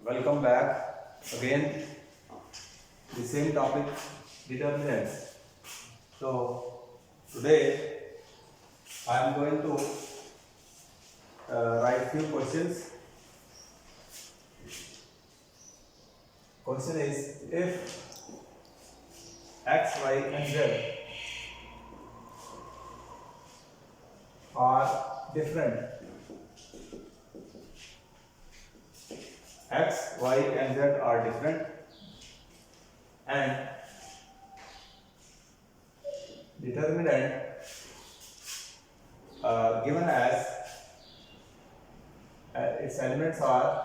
Welcome back again. The same topic, determinants. So today I am going to write few questions. Question is, if x, y, and z are different, x, y, and z are different, and determinant given as its elements are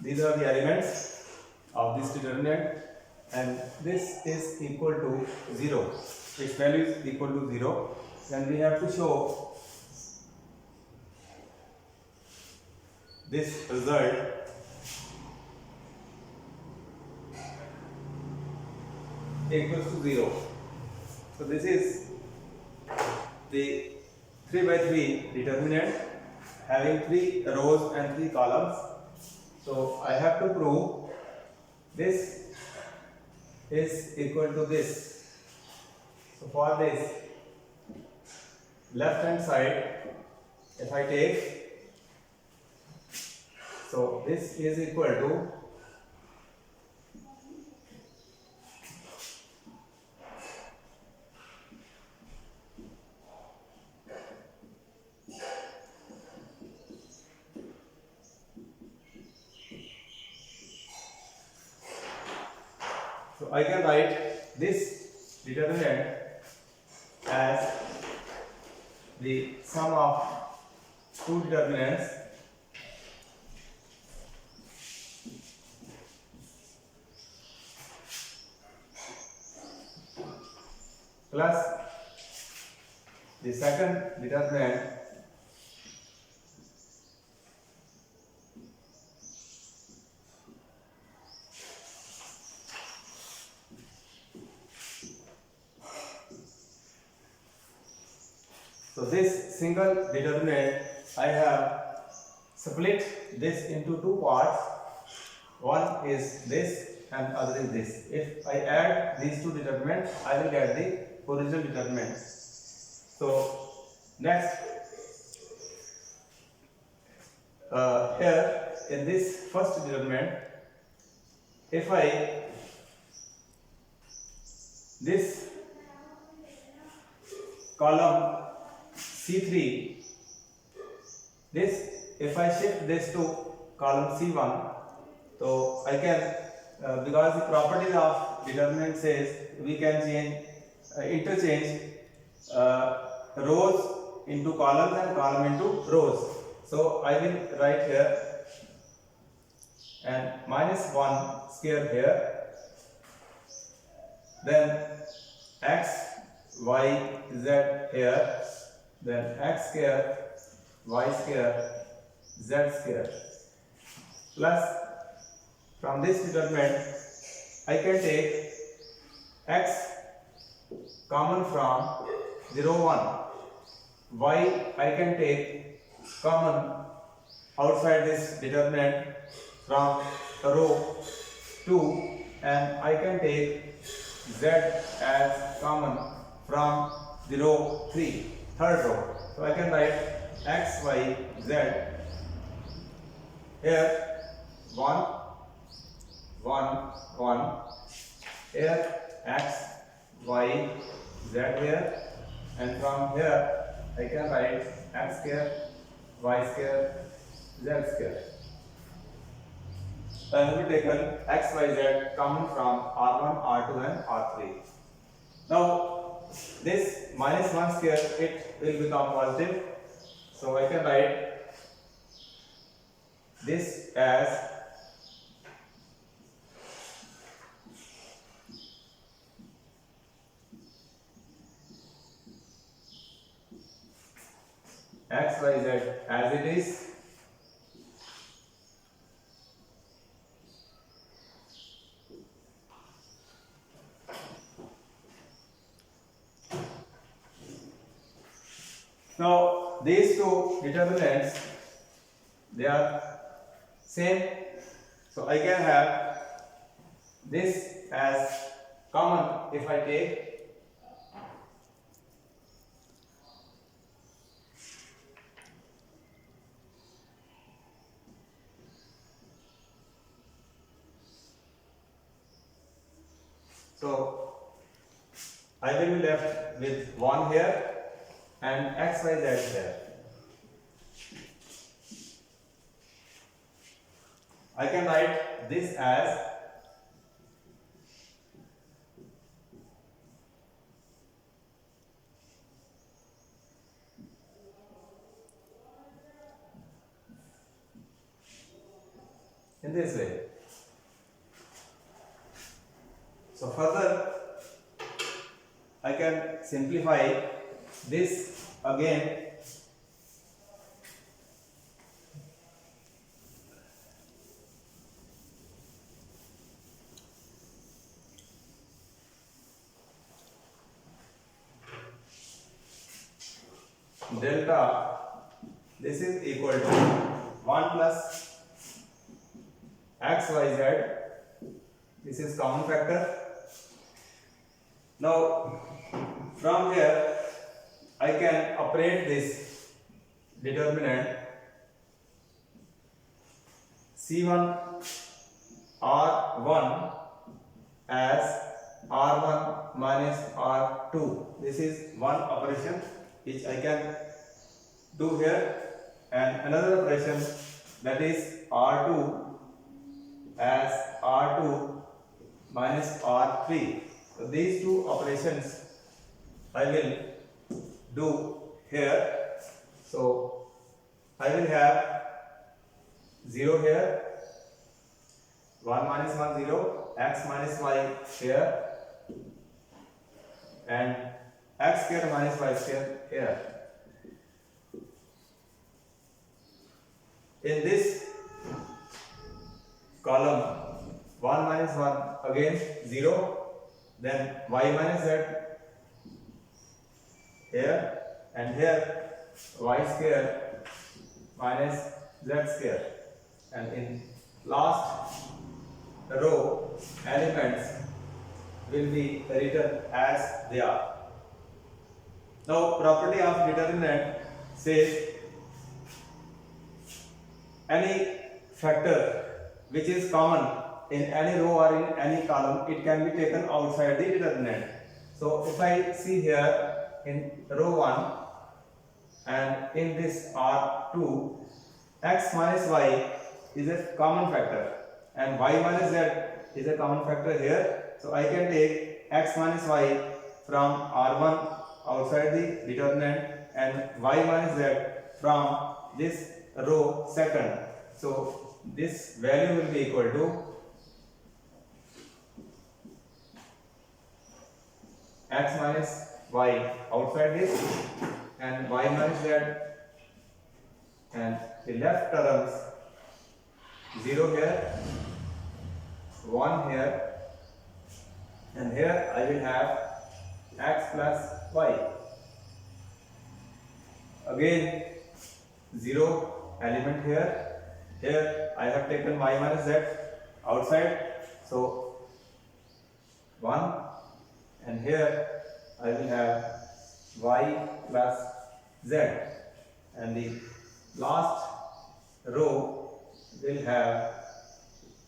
these are the elements of this determinant, and this is equal to 0. Its value is equal to 0. Then we have to show this result equals to 0. So this is the 3 by 3 determinant having 3 rows and 3 columns. So I have to prove this is equal to this. So for this, left hand side, if I take, so this is equal to I can write this determinant as the sum of two determinants plus the second determinant So this single determinant, I have split this into two parts. One is this and other is this. If I add these two determinants, I will get the original determinant. So next, here in this first determinant, if this column C3, if I shift this to column C1, so I can, because the properties of determinant says we can interchange rows into columns and column into rows. So I will write here and minus 1 square here, then x, y, z here, then x square, y square, z square, plus from this determinant I can take x common from 0, 1, y I can take common outside this determinant from row 2, and I can take z as common from the row 3, third row. So I can write x, y, z here 1, 1, 1, here x, y, z here, and from here I can write x square, y square, z square. I have taken x, y, z common from R1, R2 and R3. Now this minus 1 square, it will become positive. So I can write this as x, y, z as it is, Now these two determinants, they are same, so I can have this as common if I take so I will be left with 1 here and x, y, z here. I can write this as in this way. So further I can simplify this again. Delta, this is equal to 1 plus x, y, z. This is common factor. Now from here I can operate this determinant C1 R1 as R1 minus R2. This is one operation which I can do here, and another operation, that is R2 as R2 minus R3. So these two operations I will do here. So I will have 0 here, 1 minus 1 0, x minus y here, and x square minus y square here. In this column 1 minus 1 again 0, then y minus z here, and here y square minus z square, and in last row elements will be written as they are. Now property of determinant says any factor which is common in any row or in any column, it can be taken outside the determinant. So if I see here in row 1 and in this R2, x minus y is a common factor and y minus z is a common factor here. So I can take x minus y from R1 outside the determinant and y minus z from this row second. So this value will be equal to x minus y outside this and y minus z, and the left terms 0 here, 1 here, and here I will have x plus y. Again 0 element here. Here I have taken y minus z outside, so 1, and here I will have y plus z, and the last row will have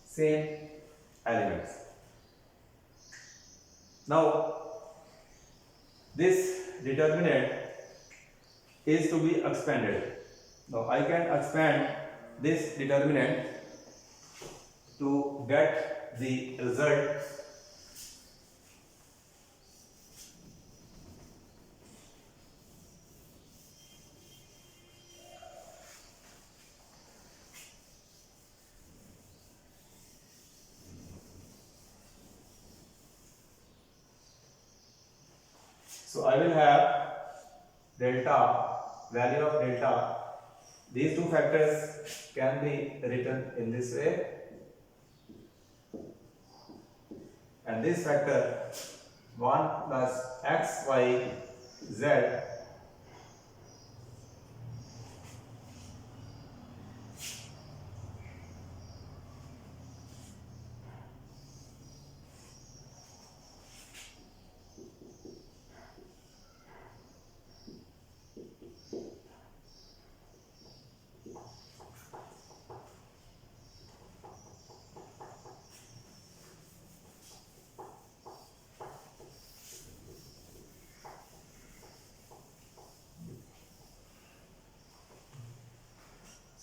same elements. Now this determinant is to be expanded. Now I can expand this determinant to get the result so I will have delta, value of delta. These two factors can be written in this way, and this factor 1 plus x, y, z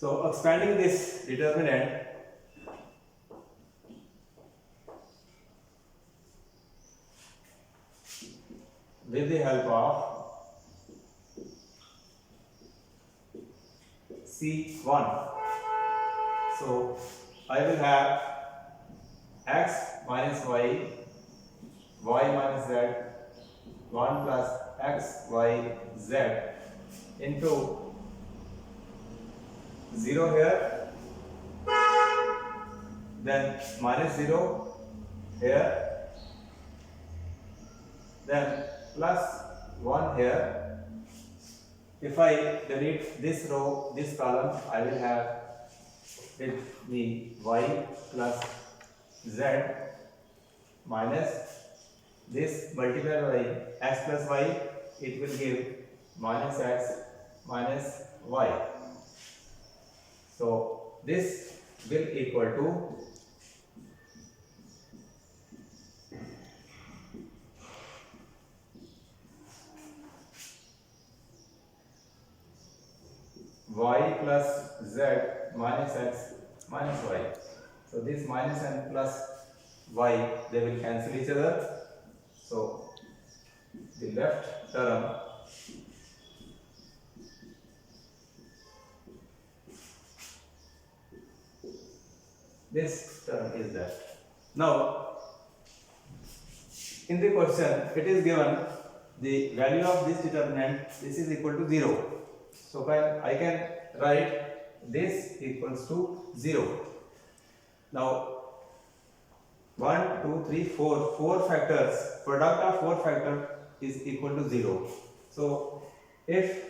So expanding this determinant, with the help of C1, so I will have x minus y, y minus z, 1 plus x, y, z into 0 here, then minus 0 here, then plus 1 here. If I delete this row, this column, I will have with me y plus z minus this multiplied by x plus y, it will give minus x minus y. So this will equal to y plus z minus x minus y. So this minus and plus y, they will cancel each other. So the left term this term is that. Now in the question it is given the value of this determinant, this is equal to 0. So I can write this equals to 0. Now 1, 2, 3, 4, 4 factors, product of 4 factors is equal to 0. So if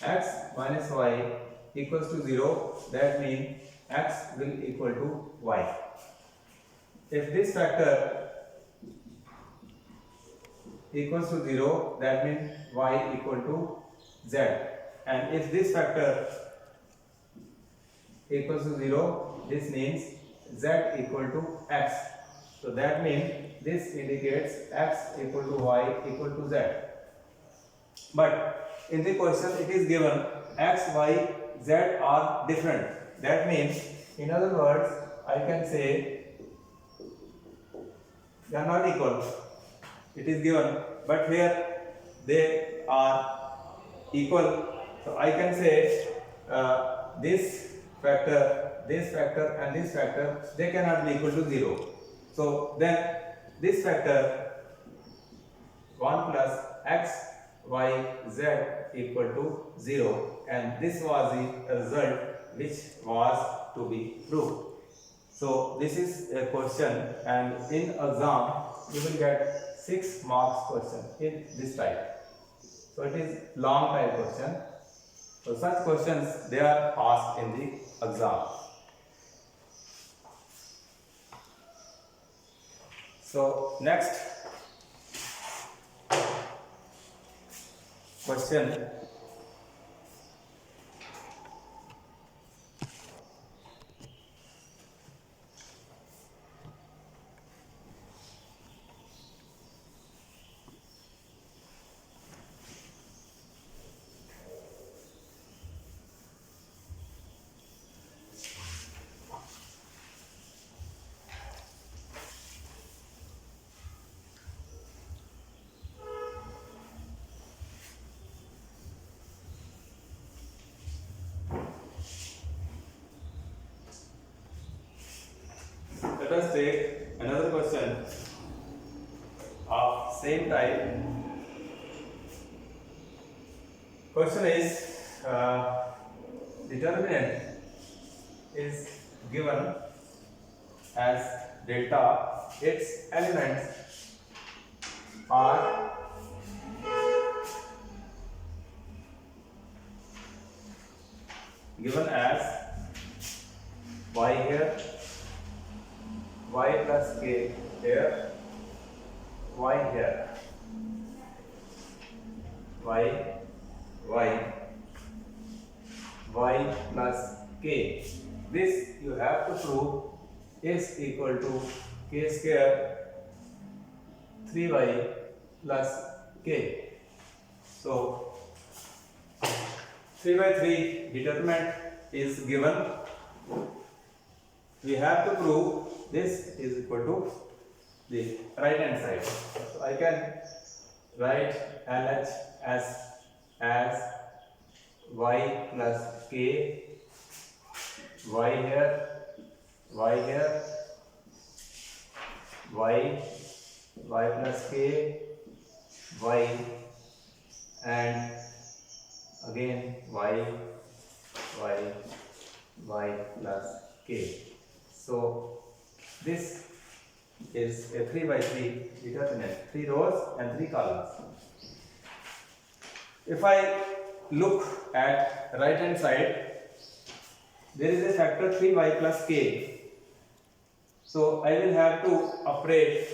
x minus y equals to 0, that means x will equal to y. If this factor equals to 0, that means y equal to z. And if this factor equals to 0, this means z equal to x. So that means this indicates x equal to y equal to z. But in the question it is given x, y, z are different. That means, in other words, I can say they are not equal. It is given, but here they are equal. So I can say this factor, and this factor, they cannot be equal to 0. So then this factor 1 plus x, y, z equal to 0, and this was the result which was to be proved. So this is a question, and in exam you will get 6 marks question in this type. So it is long type question. So such questions they are asked in the exam. So next question. Let us take another question of same type. Question is determinant is given as delta. Its elements are given as y here, y plus k here, y here, y plus k. This you have to prove is equal to k square 3y plus k. So 3 by 3 determinant is given, we have to prove this is equal to the right hand side. So I can write LH as y plus k, y here, y here, y plus k, y, and again y plus k. So this is a 3 by 3 determinant, 3 rows and 3 columns. If I look at right hand side, there is a factor 3y plus k. So I will have to operate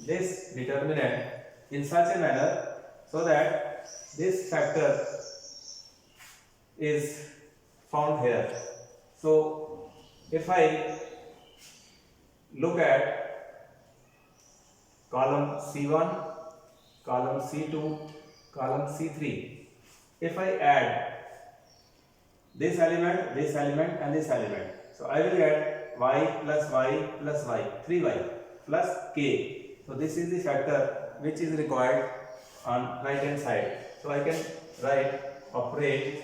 this determinant in such a manner so that this factor is found here. So if I look at column C1, column C2, column C3, if I add this element and this element, so I will get y plus y, 3y plus k. So this is the factor which is required on right hand side. So I can write operate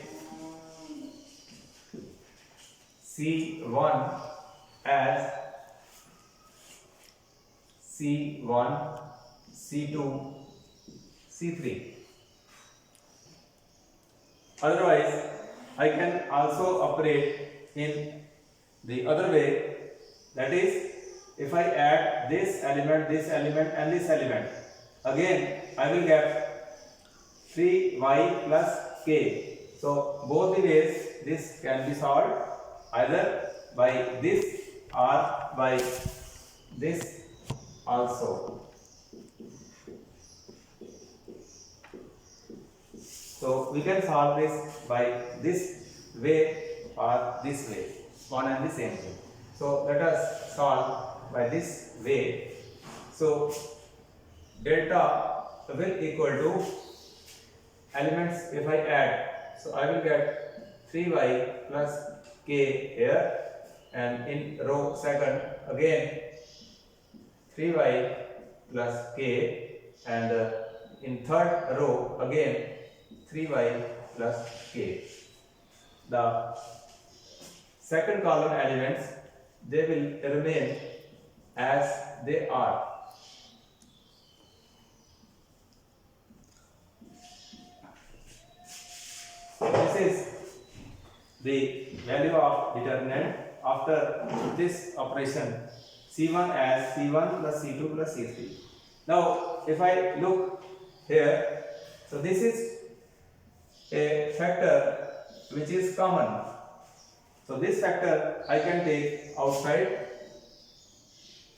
C1 as C1, C2, C3. Otherwise, I can also operate in the other way, that is, if I add this element and this element, again I will get 3y plus k. So both the ways this can be solved, either by this or by this also. So we can solve this by this way or this way, one and the same thing. So let us solve by this way. So delta will equal to elements if I add. So I will get 3y plus k here, and in row second again 3y plus k, and in third row again 3y plus k. The second column elements, they will remain as they are. This is the value of determinant after this operation, C1 as C1 plus C2 plus C3. Now if I look here, so this is a factor which is common. So this factor I can take outside,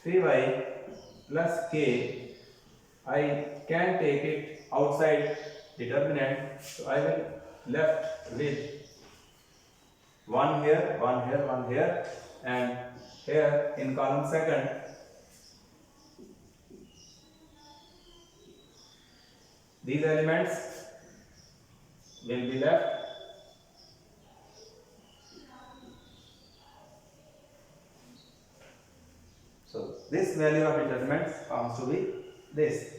3y plus k, I can take it outside determinant. So I will left with 1 here, 1 here, 1 here, and here in column second these elements will be left. So this value of determinant comes to be this.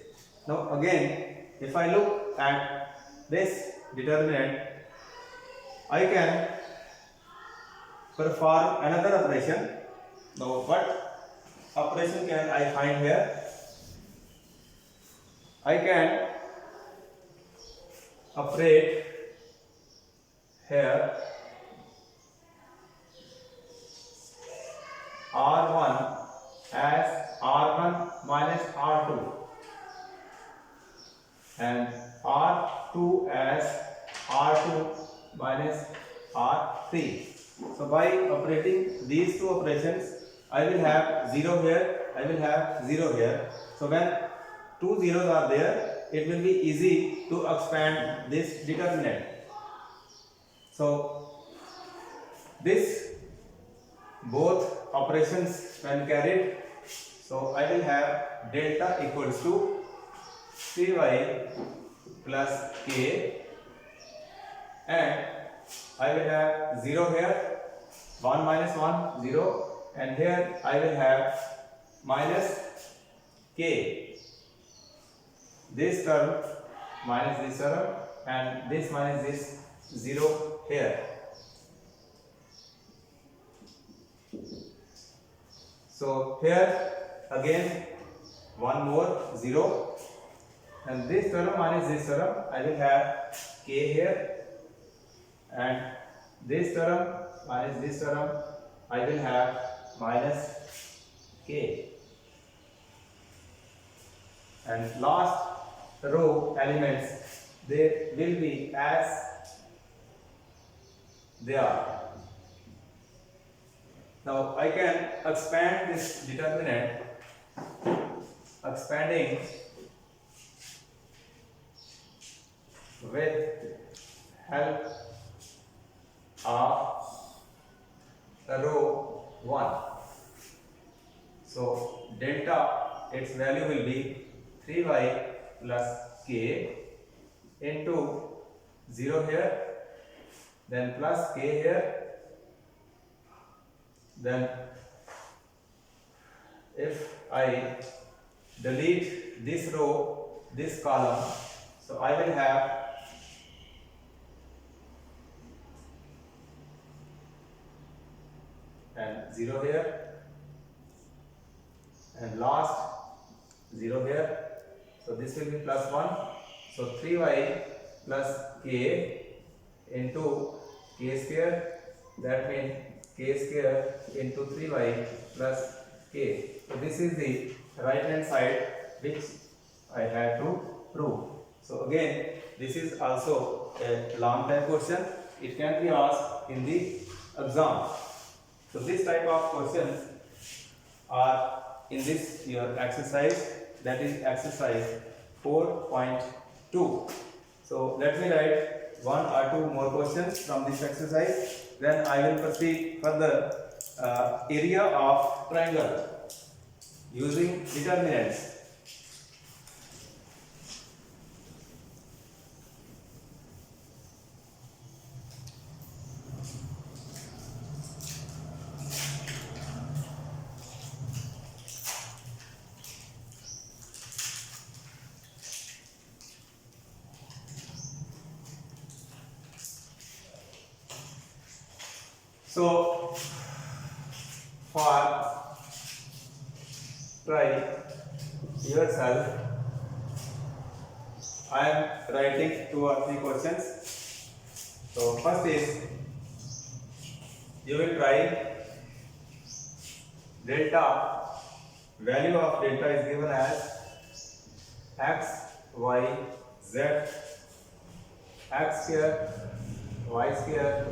Now again, if I look at this determinant, I can perform another operation. Now what operation can I find here? I can operate here R1 as R1 minus R2 and R2 as R2 minus R3. So by operating these two operations, I will have 0 here, I will have 0 here. So when two zeros are there, it will be easy to expand this determinant. So this both operations when carried, so I will have delta equals to 3y plus k, and I will have 0 here, 1 minus 1, 0, and here I will have minus k. This term minus this term, and this minus this, 0 here. So here again one more 0, and this term minus this term, I will have k here, and this term minus this term, I will have minus k. And last row elements, they will be as they are. Now I can expand this determinant, expanding with help of the row 1. So delta, its value will be 3y plus k into 0 here, then plus k here, then if I delete this row, this column, so I will have and 0 here, and last 0 here, so this will be plus 1, so 3y plus k into k square, that means k square into 3y plus k. So this is the right hand side which I had to prove. So again, this is also a long time question. It can be asked in the exam. So this type of questions are in this your exercise, that is exercise 4.2. So let me write 1 or 2 more questions from this exercise. Then I will proceed further. Area of triangle using determinants. So for try yourself, I am writing 2 or 3 questions. So first is, you will try delta, value of delta is given as x, y, z, x square, y square,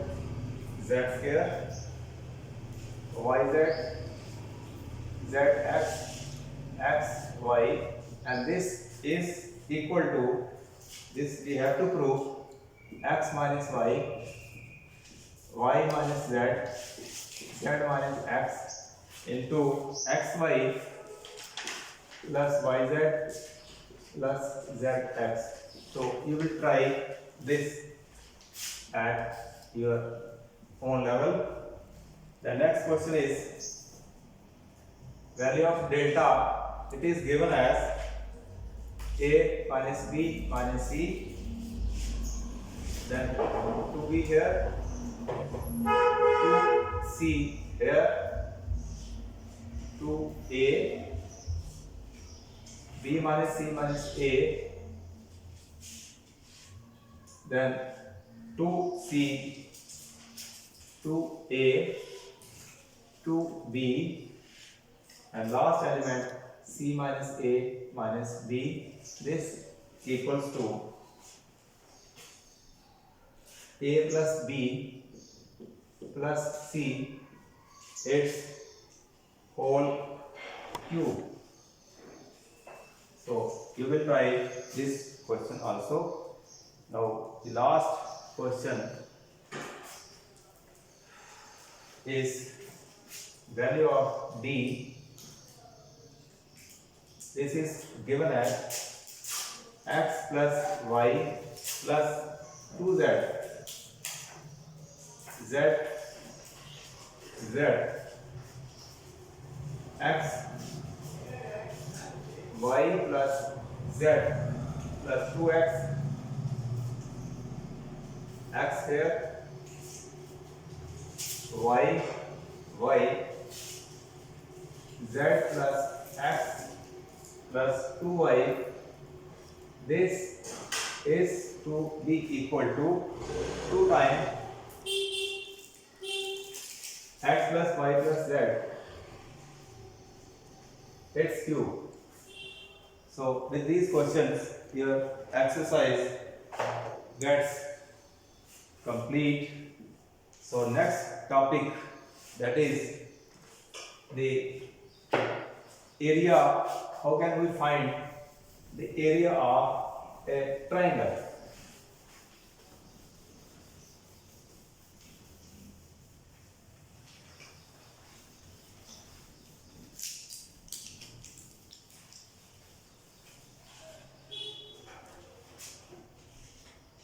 z square, yz, zx, xy, and this is equal to, this we have to prove, x minus y, y minus z, z minus x into xy plus yz plus zx. So you will try this at your own level. The next question is value of delta. It is given as a minus b minus c, then 2b here, 2c here, 2a, b minus c minus a, then 2c, 2a, 2b, and last element c minus a minus b. This equals to a plus b plus c, its whole cube. So you will try this question also. Now the last question is value of d. This is given as x plus y plus 2z. z z x y plus z plus 2x x here y y z plus x plus 2y, this is to be equal to 2 times x plus y plus z, its cube. So with these questions your exercise gets complete. So next topic, that is the area. How can we find the area of a triangle?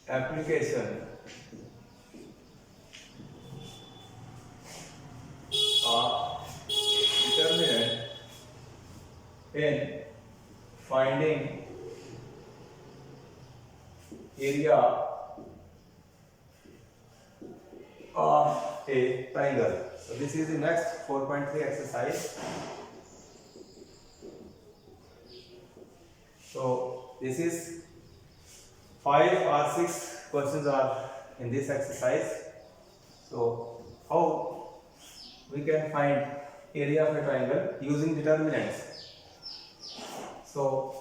Application of determinant in finding area of a triangle. So this is the next 4.3 exercise. So this is 5 or 6 questions are in this exercise. So how we can find area of a triangle using determinants? So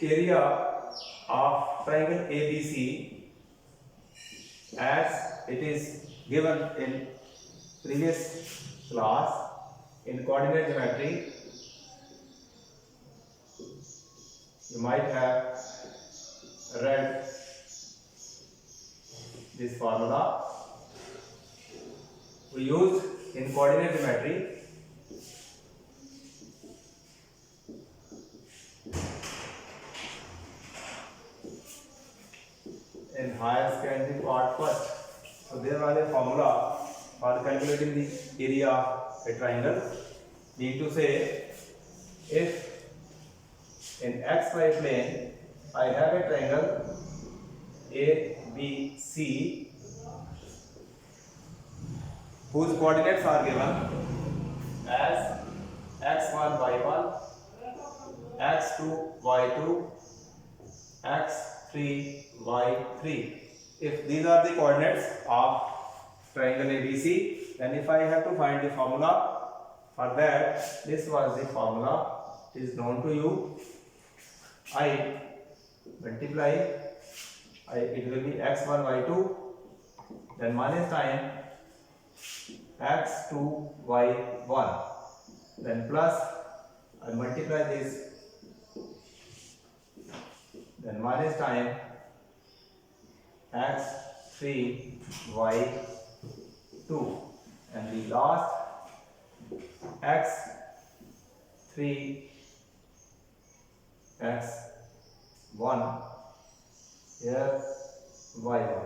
area of triangle ABC as it is given in previous class in coordinate geometry, you might have read this formula. We used in coordinate geometry in higher secondary part first. So there was a formula for calculating the area of a triangle. Need to say, if in xy plane I have a triangle ABC whose coordinates are given as x1 y1, x2 y2, x3 y3. If these are the coordinates of triangle ABC, then if I have to find the formula for that, this was the formula, is known to you. I multiply, it will be x1 y2, then minus time x2 y1, then plus, I multiply this, then minus time x3 y2, and the last x3 x1 here y1.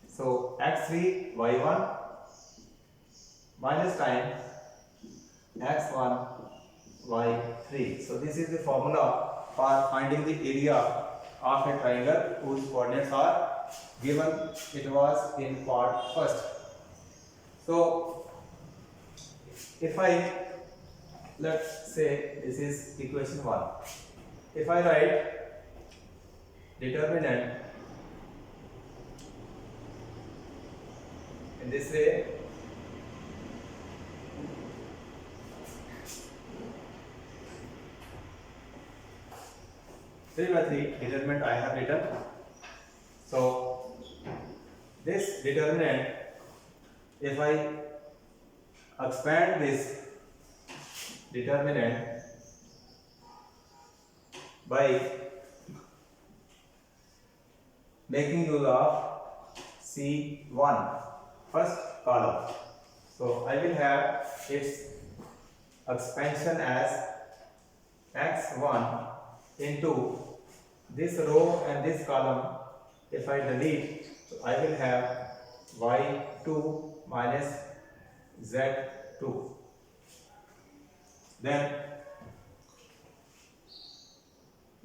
So x3 y1 minus time x1 y3. So this is the formula for finding the area of a triangle whose coordinates are given. It was in part first. So if I, let's say this is equation 1. If I write determinant in this way, three by three determinant I have written. So this determinant, if I expand this determinant by making use of C1 first column, so I will have its expansion as x1 into this row and this column if I delete, so I will have y2 minus z2. Then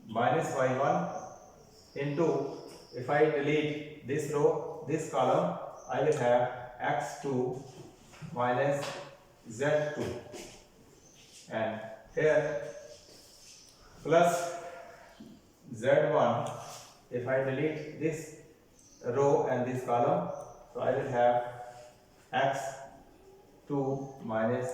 minus y1 into, if I delete this row, this column, I will have x2 minus z2, and here plus z1. If I delete this row and this column, so I will have x2 minus